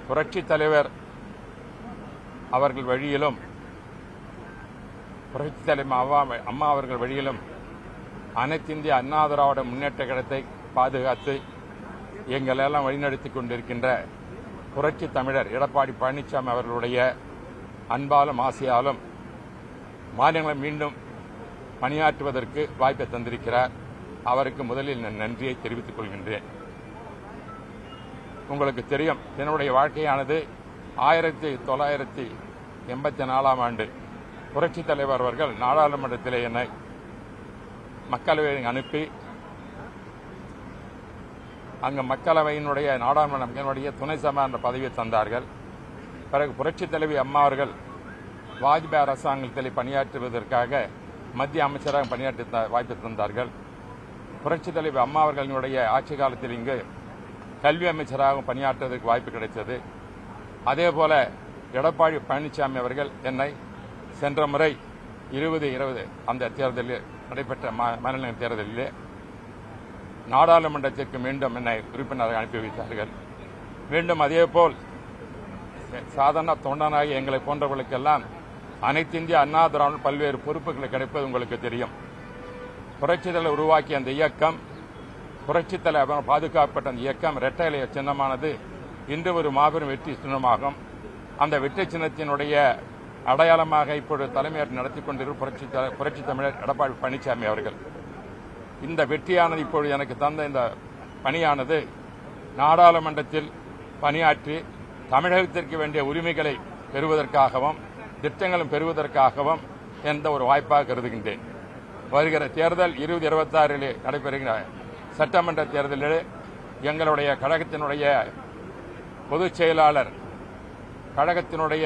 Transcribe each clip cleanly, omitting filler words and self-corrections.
புரட்சித் தலைவர் அவர்கள் வழியிலும் புரட்சித் தலைவர் அம்மா அவர்கள் வழியிலும் அனைத்திந்திய அண்ணா திராவிட முன்னேற்ற கழகத்தை பாதுகாத்து எங்களெல்லாம் வழிநடத்திக் கொண்டிருக்கின்ற புரட்சி தமிழர் எடப்பாடி பழனிசாமி அவர்களுடைய அன்பாலும் ஆசையாலும் மாநிலங்களை மீண்டும் பணியாற்றுவதற்கு வாய்ப்பை தந்திருக்கிறார். அவருக்கு முதலில் நான் நன்றியை தெரிவித்துக் கொள்கின்றேன். உங்களுக்கு தெரியும், என்னுடைய வாழ்க்கையானது 1984ஆம் ஆண்டு புரட்சித் தலைவர் அவர்கள் நாடாளுமன்றத்திலே என்னை மக்களவையை அனுப்பி அங்கு மக்களவையினுடைய நாடாளுமன்ற துணை சபாநாயகர் பதவியை தந்தார்கள். பிறகு புரட்சித் தலைவி அம்மா அவர்கள் வாஜ்பாய் அரசாங்கத்தில் பணியாற்றுவதற்காக மத்திய அமைச்சராக பணியாற்ற வாய்ப்பு தந்தார்கள். புரட்சித் தலைவி அம்மா அவர்களினுடைய ஆட்சி காலத்தில் இங்கு கல்வி அமைச்சராக பணியாற்றுவதற்கு வாய்ப்பு கிடைத்தது. அதேபோல எடப்பாடி பழனிசாமி அவர்கள் என்னை சென்ற முறை 2020 அந்த தேர்தலில் நடைபெற்ற மாநில தேர்தலிலே நாடாளுமன்றத்திற்கு மீண்டும் என்னை உறுப்பினராக அனுப்பி வைத்தார்கள். மீண்டும் அதேபோல் சாதாரண தொண்டனாகி எங்களை போன்றவர்களுக்கெல்லாம் அனைத்திந்திய அண்ணா திராவிட பல்வேறு பொறுப்புகள் கிடைப்பது உங்களுக்கு தெரியும். புரட்சித் தலைவர் உருவாக்கிய அந்த இயக்கம், புரட்சித் தலைவர் பாதுகாக்கப்பட்ட அந்த இயக்கம் இரட்டை இலை சின்னமானது இன்று ஒரு மாபெரும் வெற்றி சின்னமாகும். அந்த வெற்றி சின்னத்தினுடைய அடையாளமாக இப்பொழுது தலைமையேற்று நடத்தி கொண்டிருக்கும் புரட்சி தமிழர் எடப்பாடி பழனிசாமி அவர்கள். இந்த வெற்றியானது இப்பொழுது எனக்கு தந்த இந்த பணியானது நாடாளுமன்றத்தில் பணியாற்றி தமிழகத்திற்கு வேண்டிய உரிமைகளை பெறுவதற்காகவும் திட்டங்களும் பெறுவதற்காகவும் எந்த ஒரு வாய்ப்பாக கருதுகின்றேன். வருகிற தேர்தல் 2026 நடைபெறுகிற சட்டமன்ற தேர்தலில் எங்களுடைய கழகத்தினுடைய பொதுச் செயலாளர், கழகத்தினுடைய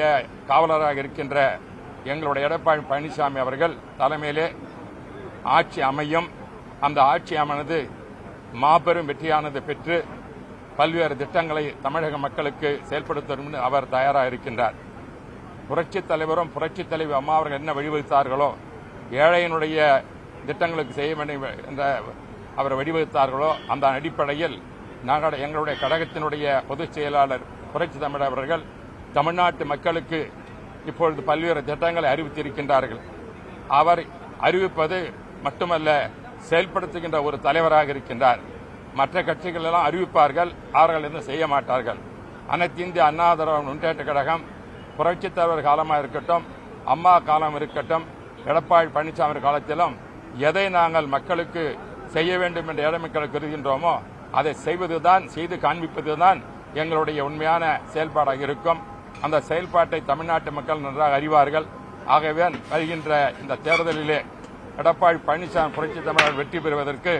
காவலராக இருக்கின்ற எங்களுடைய எடப்பாடி பழனிசாமி அவர்கள் தலைமையிலே ஆட்சி அமையும். அந்த ஆட்சி அமைனது மாபெரும் வெற்றியானது பெற்று பல்வேறு திட்டங்களை தமிழக மக்களுக்கு செயல்படுத்தும் அவர் தயாராக இருக்கின்றார். புரட்சித் தலைவரும் புரட்சித் தலைவி அம்மா அவர்கள் என்ன வழிவகுத்தார்களோ, ஏழையினுடைய திட்டங்களுக்கு செய்ய வேண்டும் என்ற அவர் வழிவகுத்தார்களோ, அந்த அடிப்படையில் நாங்கள் எங்களுடைய கழகத்தினுடைய பொதுச் செயலாளர் புரட்சி தமிழர் அவர்கள் தமிழ்நாட்டு மக்களுக்கு இப்பொழுது பல்வேறு திட்டங்களை அறிவித்திருக்கின்றார்கள். அவர் அறிவிப்பது மட்டுமல்ல, செயல்படுத்துகின்ற ஒரு தலைவராக இருக்கின்றார். மற்ற கட்சிகள் எல்லாம் அறிவிப்பார்கள், அவர்கள் எதுவும் செய்ய மாட்டார்கள். அனைத்து இந்திய அண்ணா திராவிட முன்னேற்ற கழகம் புரட்சித் தலைவர் காலமாக இருக்கட்டும், அம்மா காலம் இருக்கட்டும், எடப்பாடி பழனிசாமி காலத்திலும் எதை நாங்கள் மக்களுக்கு செய்ய வேண்டும் என்ற ஏழைமக்கள் கருதுகின்றோமோ அதை செய்வதுதான், செய்து காண்பிப்பதுதான் எங்களுடைய உண்மையான செயல்பாடாக இருக்கும். அந்த செயல்பாட்டை தமிழ்நாட்டு மக்கள் நன்றாக அறிவார்கள். ஆகவே வருகின்ற இந்த தேர்தலிலே எடப்பாடி பழனிசாமி புரட்சி தமிழர் வெற்றி பெறுவதற்கு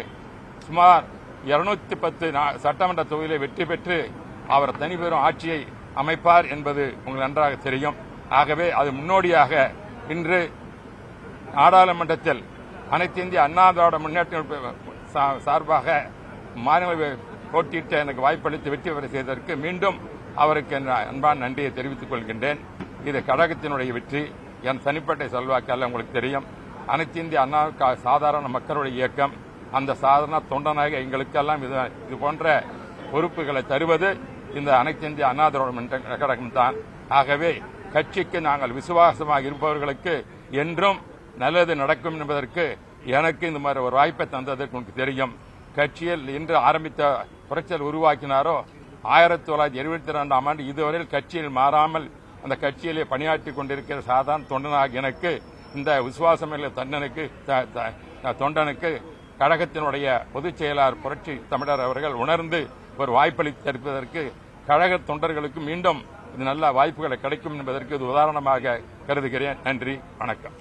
சுமார் 210 சட்டமன்ற தொகுதியிலே வெற்றி பெற்று அவர் தனிபெறும் ஆட்சியை அமைப்பார் என்பது உங்களுக்கு நன்றாக தெரியும். ஆகவே அது முன்னோடியாக இன்று நாடாளுமன்றத்தில் அனைத்து இந்திய அண்ணா திராவிட முன்னேற்ற சார்பாக மாநில போட்டியிட்டு எனக்கு வாய்ப்பளித்து வெற்றி பெற செய்ததற்கு மீண்டும் அவருக்கு அன்பான நன்றியை தெரிவித்துக் கொள்கின்றேன். இது கழகத்தினுடைய வெற்றி, என் தனிப்பட்ட செல்வாக்கல்ல. உங்களுக்கு தெரியும், அனைத்து இந்திய அண்ணா சாதாரண மக்களுடைய இயக்கம். அந்த சாதாரண தொண்டனாக எங்களுக்கெல்லாம் இது போன்ற பொறுப்புகளை தருவது இந்த அனைத்து இந்திய அண்ணா திராவிட முன்னேற்ற கழகம் தான். ஆகவே கட்சிக்கு நாங்கள் விசுவாசமாக இருப்பவர்களுக்கு என்றும் நல்லது நடக்கும் என்பதற்கு எனக்கு இந்த மாதிரி ஒரு வாய்ப்பை தந்ததற்கு உங்களுக்கு தெரியும். கட்சியில் இன்று ஆரம்பித்த புரட்சியில் உருவாக்கினாரோ 1972ஆம் ஆண்டு இதுவரையில் கட்சியில் மாறாமல் அந்த கட்சியிலே பணியாற்றிக் கொண்டிருக்கிற சாதாரண தொண்டனாக எனக்கு இந்த விசுவாசமில்லை தொண்டனுக்கு கழகத்தினுடைய பொதுச் செயலாளர் புரட்சி தமிழர் அவர்கள் உணர்ந்து ஒரு வாய்ப்பளித்திருப்பதற்கு கழக தொண்டர்களுக்கு மீண்டும் இது நல்ல வாய்ப்புகளை கிடைக்கும் என்பதற்கு இது உதாரணமாக கருதுகிறேன். நன்றி, வணக்கம்.